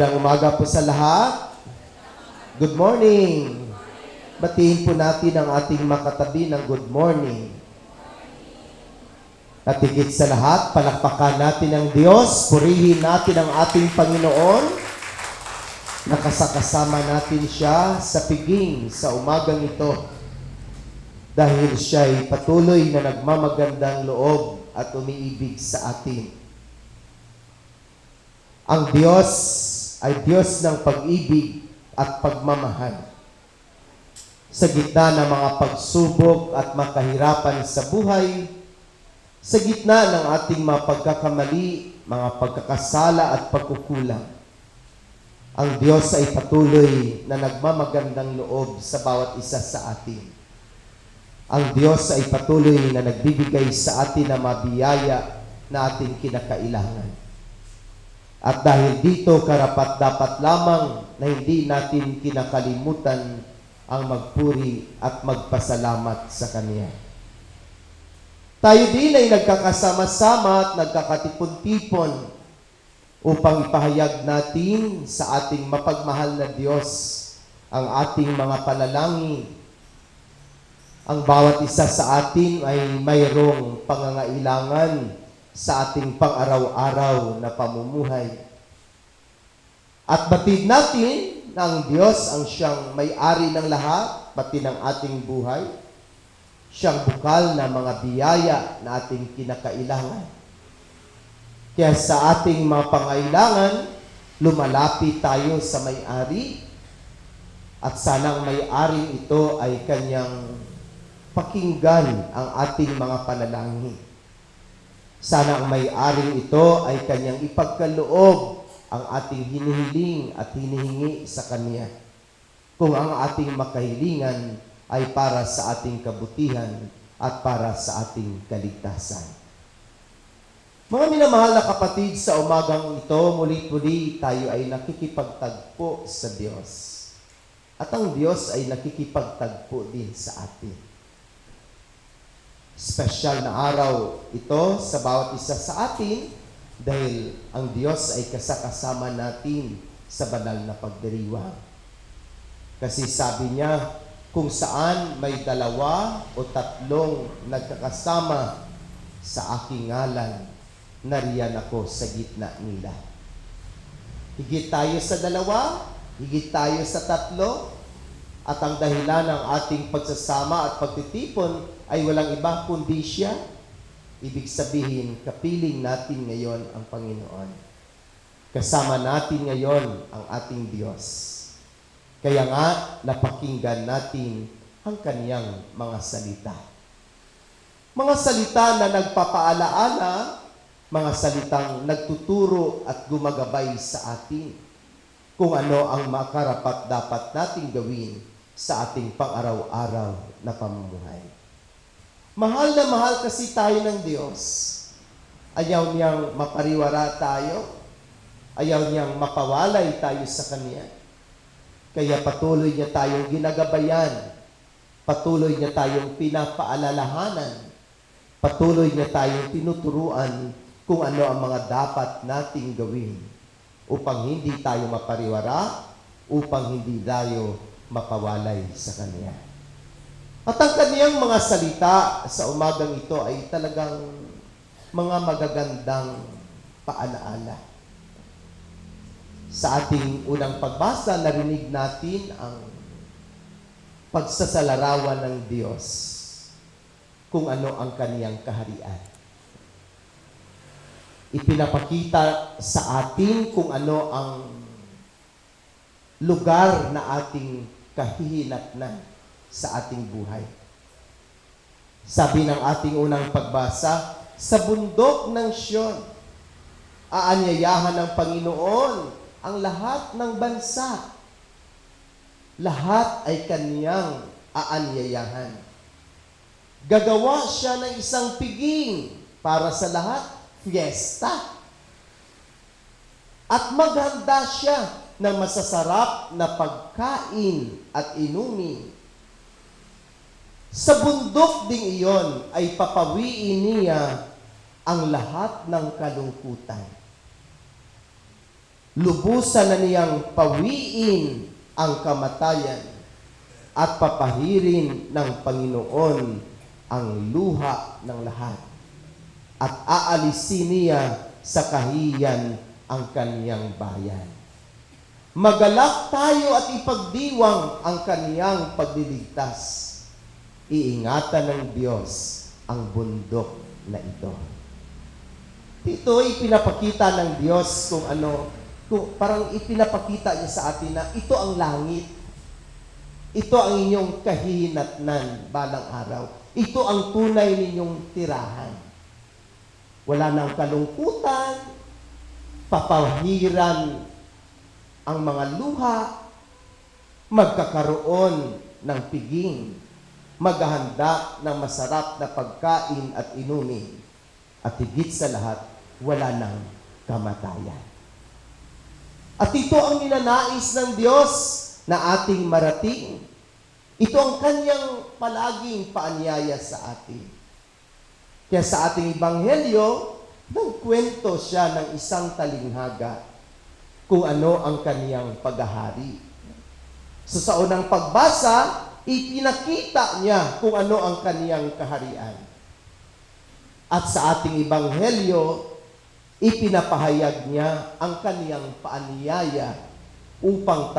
Magandang umaga po sa lahat. Good morning. Batiin po natin ang ating makatabi ng good morning. At higit sa lahat, palakpakan natin ang Diyos, purihin natin ang ating Panginoon. Nakasakasama natin siya sa piging sa umagang ito dahil siya ay patuloy na nagmamagandang loob at umiibig sa atin. Ang Diyos ay Diyos ng pag-ibig at pagmamahal. Sa gitna ng mga pagsubok at makahirapan sa buhay, sa gitna ng ating mga pagkakamali, mga pagkakasala at pagkukulang, ang Diyos ay patuloy na nagmamagandang loob sa bawat isa sa atin. Ang Diyos ay patuloy na nagbibigay sa atin ng mabiyaya na ating kinakailangan. At dahil dito, karapat-dapat lamang na hindi natin kinakalimutan ang magpuri at magpasalamat sa Kanya. Tayo din ay nagkakasama-sama at nagkakatipon-tipon upang ipahayag natin sa ating mapagmahal na Diyos ang ating mga panalangin. Ang bawat isa sa atin ay mayroong pangangailangan sa ating pang-araw-araw na pamumuhay. At batid natin na ang Diyos ang siyang may-ari ng lahat, pati ng ating buhay. Siyang bukal na mga biyaya na ating kinakailangan. Kaya sa ating mga pangailangan, lumalapit tayo sa may-ari at sanang may-ari ito ay kanyang pakinggan ang ating mga panalangin. Sana ang may-aring ito ay kanyang ipagkaloob ang ating hinihiling at hinihingi sa Kanya. Kung ang ating makahilingan ay para sa ating kabutihan at para sa ating kaligtasan. Mga minamahal na kapatid, sa umagang ito, muli-muli tayo ay nakikipagtagpo sa Diyos. At ang Diyos ay nakikipagtagpo din sa atin. Espesyal na araw ito sa bawat isa sa atin dahil ang Diyos ay kasakasama natin sa banal na pagdiriwang. Kasi sabi niya, kung saan may 2 o 3 nagkakasama sa aking ngalan, nariyan ako sa gitna nila. Higit tayo sa 2, higit tayo sa 3, at ang dahilan ng ating pagsasama at pagtitipon ay walang iba kundi siya. Ibig sabihin, kapiling natin ngayon ang Panginoon. Kasama natin ngayon ang ating Diyos. Kaya nga, napakinggan natin ang Kaniyang mga salita. Mga salita na nagpapaalaala, mga salitang nagtuturo at gumagabay sa atin kung ano ang makarapat-dapat nating gawin sa ating pang-araw-araw na pamumuhay. Mahal na mahal kasi tayo ng Diyos. Ayaw niyang mapariwara tayo. Ayaw niyang mapawalay tayo sa Kanya. Kaya patuloy niya tayong ginagabayan. Patuloy niya tayong pinapaalalahanan. Patuloy niya tayong tinuturuan kung ano ang mga dapat nating gawin upang hindi tayo mapariwara, upang hindi tayo mapawalay sa Kanya. At ang Kaniyang mga salita sa umagang ito ay talagang mga magagandang paalaala. Sa ating unang pagbasa, narinig natin ang pagsasalarawan ng Diyos kung ano ang Kaniyang kaharian. Ipinapakita sa atin kung ano ang lugar na ating kahihinatnan sa ating buhay. Sabi ng ating unang pagbasa, sa bundok ng Siyon, aanyayahan ng Panginoon ang lahat ng bansa. Lahat ay Kaniyang aanyayahan. Gagawa siya ng isang piging para sa lahat, fiesta. At maghanda siya ng masasarap na pagkain at inumin. Sa bundok ding iyon ay papawiin niya ang lahat ng kalungkutan. lubusan na niyang pawiin ang kamatayan at papahirin ng Panginoon ang luha ng lahat at aalisin niya sa kahiyan ang kaniyang bayan. Magalak tayo at ipagdiwang ang kaniyang pagliligtas. Iingatan ng Diyos ang bundok na ito. Dito ipinapakita ng Diyos parang ipinapakita niya sa atin na ito ang langit. Ito ang inyong kahihinatnan balang araw. Ito ang tunay ninyong tirahan. Wala nang kalungkutan, papahiran ang mga luha, magkakaroon ng piging, maghahanda ng masarap na pagkain at inumin, at higit sa lahat, wala nang kamatayan. At ito ang ninanais ng Diyos na ating marating. Ito ang kanyang palaging paanyaya sa atin. Kaya sa ating ebanghelyo, nagkwento siya ng isang talinghaga kung ano ang kaniyang paghahari. So sa unang pagbasa, ipinakita niya kung ano ang kaniyang kaharian. At sa ating ebanghelyo, ipinapahayag niya ang kaniyang paanyaya upang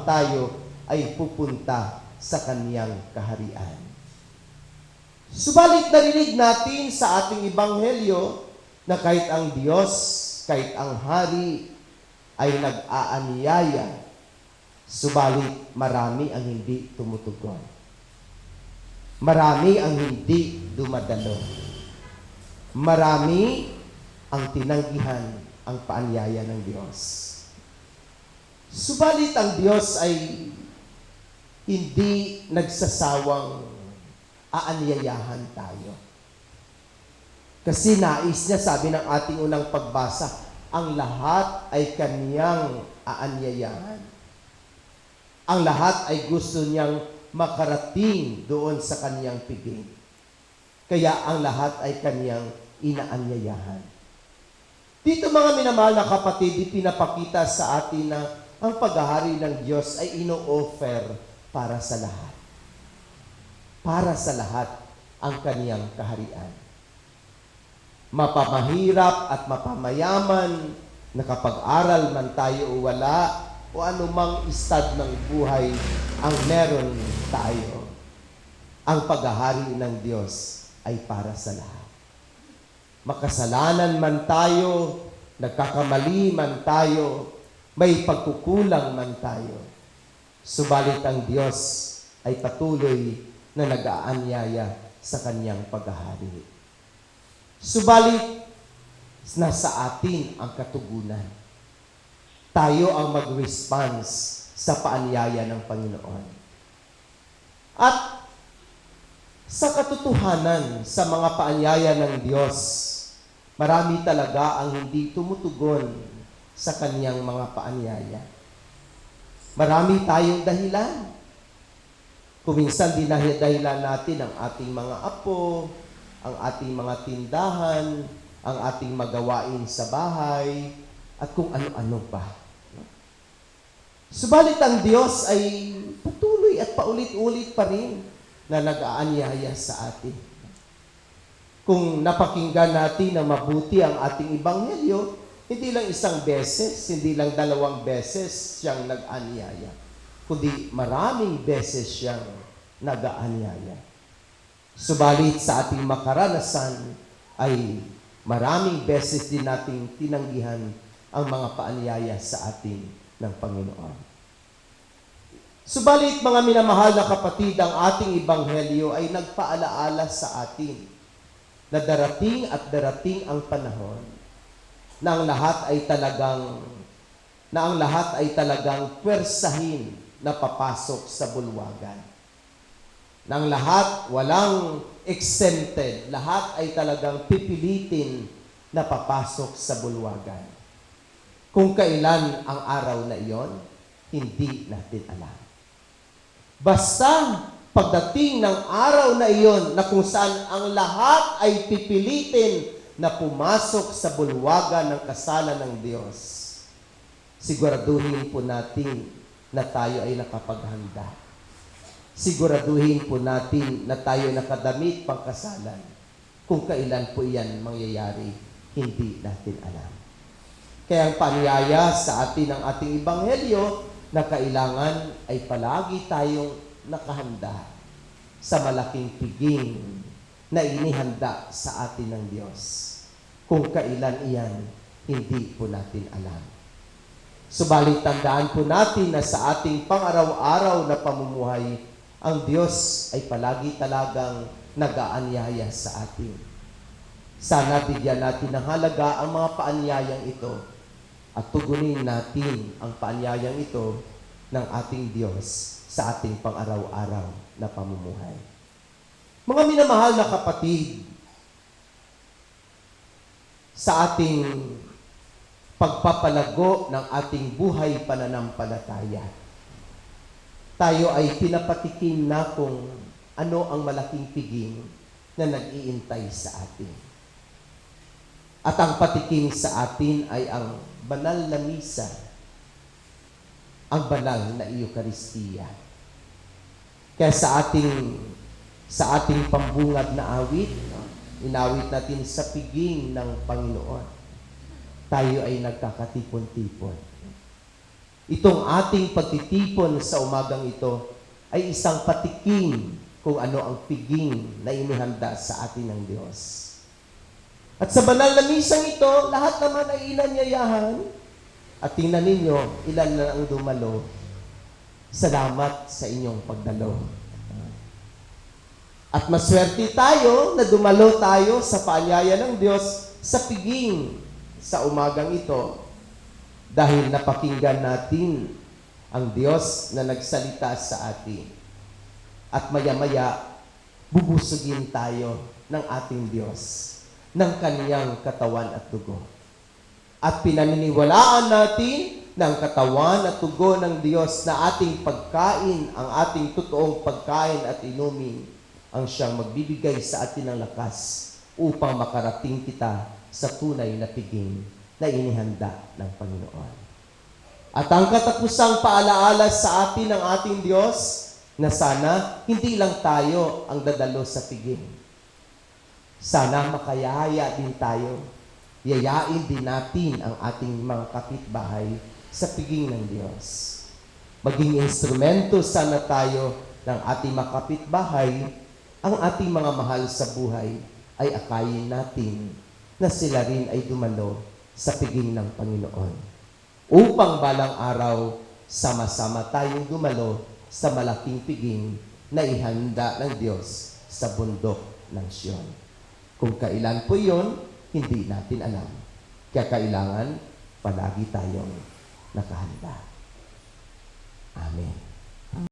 tayo ay pupunta sa kaniyang kaharian. Subalit narinig natin sa ating ebanghelyo na kahit ang Diyos, kahit ang hari ay nag-aanyaya, subalit marami ang hindi tumutugon. Marami ang hindi dumadalo. Marami ang tinanggihan ang paanyaya ng Diyos. Subalit ang Diyos ay hindi nagsasawang aanyayahan tayo. Kasi nais niya, sabi ng ating unang pagbasa, ang lahat ay kaniyang aanyayahan. Ang lahat ay gusto niyang makarating doon sa kaniyang piging. Kaya ang lahat ay kaniyang inaanyayahan. Dito mga minamahal na kapatid, pinapakita sa atin na ang paghahari ng Diyos ay ino-offer para sa lahat. Para sa lahat ang kaniyang kaharian. Mapamahirap at mapamayaman, nakapag-aral man tayo o wala, o anumang estad ng buhay ang meron tayo. Ang paghahari ng Diyos ay para sa lahat. Makasalanan man tayo, nagkakamali man tayo, may pagkukulang man tayo. Subalit ang Diyos ay patuloy na nag-aanyaya sa kaniyang paghahari. Subalit, nasa atin ang katugunan. Tayo ang mag-response sa paanyaya ng Panginoon. At sa katotohanan, sa mga paanyaya ng Diyos, marami talaga ang hindi tumutugon sa kaniyang mga paanyaya. Marami tayong dahilan. Kuminsan dahilan natin ang ating mga apo, ang ating mga tindahan, ang ating magawain sa bahay, at kung ano-ano pa. Subalit ang Diyos ay patuloy at paulit-ulit pa rin na nag-aanyaya sa atin. Kung napakinggan natin na mabuti ang ating ebanghelyo, hindi lang isang beses, hindi lang 2 beses siyang nag-aanyaya, kundi maraming beses siyang nag-aanyaya. Subalit sa ating makaranasan ay maraming beses din nating tinanggihan ang mga paanyaya sa atin ng Panginoon. Subalit mga minamahal na kapatid, ang ating ebanghelyo ay nagpaalaala sa atin na darating at darating ang panahon na ang lahat ay talagang pwersahin na papasok sa bulwagan. Na ang lahat walang exempted, lahat ay talagang pipilitin na papasok sa bulwagan. Kung kailan ang araw na iyon, hindi natin alam. Basta pagdating ng araw na iyon na kung saan ang lahat ay pipilitin na pumasok sa bulwagan ng kasalan ng Diyos, siguraduhin po natin na tayo ay nakapaghanda. Siguraduhin po natin na tayo ay nakadamit pangkasalan. Kung kailan po iyan mangyayari, hindi natin alam. Kaya ang paanyaya sa atin ng ating Ebanghelyo na kailangan ay palagi tayong nakahanda sa malaking piging na inihanda sa atin ng Diyos. Kung kailan iyan, hindi po natin alam. Subalit tandaan po natin na sa ating pang-araw-araw na pamumuhay, ang Diyos ay palagi talagang nag-aanyaya sa atin. Sana bigyan natin ng halaga ang mga paanyayang ito at tugunin natin ang paanyayang ito ng ating Diyos sa ating pang-araw-araw na pamumuhay. Mga minamahal na kapatid, sa ating pagpapalago ng ating buhay pananampalataya, tayo ay pinapatikim na kung ano ang malaking piging na nag-iintay sa atin. At ang patikim sa atin ay ang banal na misa, ang banal na Eucharistia. Kaya sa ating pambungad na awit, inawit natin sa piging ng Panginoon, tayo ay nagkakatipon-tipon. Itong ating pagtitipon sa umagang ito ay isang patikim kung ano ang piging na inihanda sa atin ng Diyos. At sa banal na misang ito, lahat naman ay inanyayahan. At tingnan ninyo, ilan na ang dumalo. Salamat sa inyong pagdalo. At maswerte tayo na dumalo tayo sa paanyaya ng Diyos sa piging sa umagang ito. Dahil napakinggan natin ang Diyos na nagsalita sa atin. At maya-maya, bubusugin tayo ng ating Diyos, ng kaniyang katawan at dugo. At pinaniniwalaan natin ng katawan at dugo ng Diyos na ating pagkain, ang ating totoong pagkain at inumin, ang siyang magbibigay sa atin ng lakas upang makarating kita sa tunay na piging na inihanda ng Panginoon. At ang katapusang paalaala sa atin ng ating Diyos na sana hindi lang tayo ang dadalo sa piging. Sana makayaya din tayo. Yayain din natin ang ating mga kapitbahay sa piging ng Diyos. Maging instrumento sana tayo ng ating mga kapitbahay, ang ating mga mahal sa buhay ay akayin natin na sila rin ay dumalo sa piging ng Panginoon. Upang balang araw, sama-sama tayong dumalo sa malaking piging na ihanda ng Diyos sa bundok ng Sion. Kung kailan po yun, hindi natin alam. Kaya kailangan palagi tayong nakahanda. Amen.